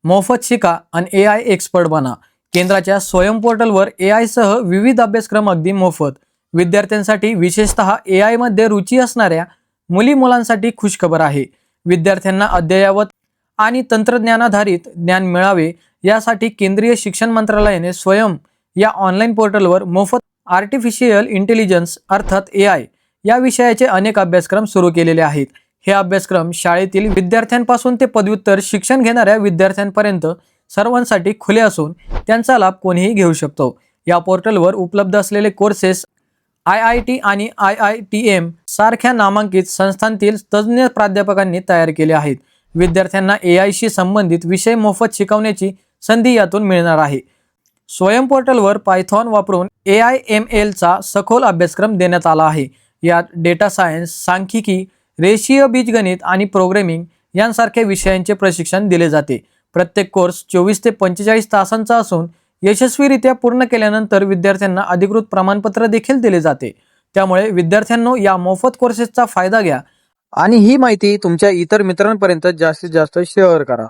मोफत शिका आणि AI एक्सपर्ट बना। केंद्राच्या स्वयं पोर्टलवर AI सह विविध अभ्यासक्रम अगदी मोफत। विद्यार्थ्यांसाठी विशेषतः AI मध्ये रुची असणाऱ्या मुली मुलांसाठी खुशखबर आहे। विद्यार्थ्यांना अद्ययावत आणि तंत्रज्ञानाधारित ज्ञान मिळावे यासाठी केंद्रीय शिक्षण मंत्रालयाने स्वयं या ऑनलाईन पोर्टलवर मोफत आर्टिफिशियल इंटेलिजन्स अर्थात AI या विषयाचे अनेक अभ्यासक्रम सुरू केलेले आहेत। हे अभ्यासक्रम शाळेतील विद्यार्थ्यांपासून ते पदव्युत्तर शिक्षण घेणाऱ्या विद्यार्थ्यांपर्यंत सर्वांसाठी खुले असून त्यांचा लाभ कोणीही घेऊ शकतो। या पोर्टलवर उपलब्ध असलेले कोर्सेस IIT आणि IITM सारख्या नामांकित संस्थांतील तज्ज्ञ प्राध्यापकांनी तयार केले आहेत। विद्यार्थ्यांना AI शी संबंधित विषय मोफत शिकवण्याची संधी यातून मिळणार आहे। स्वयं पोर्टलवर पायथॉन वापरून AI/ML चा सखोल अभ्यासक्रम देण्यात आला आहे। यात डेटा सायन्स, सांख्यिकी, रेषीय बीजगणित आणि प्रोग्रामिंग यांसारख्या विषयांचे प्रशिक्षण दिले जाते। प्रत्येक कोर्स 24 ते 45 तासांचा असून यशस्वीरित्या पूर्ण केल्यानंतर विद्यार्थ्यांना अधिकृत प्रमाणपत्र देखील दिले जाते। त्यामुळे विद्यार्थ्यांनो या मोफत कोर्सेसचा फायदा घ्या आणि ही माहिती तुमच्या इतर मित्रांपर्यंत जास्तीत जास्त शेअर करा।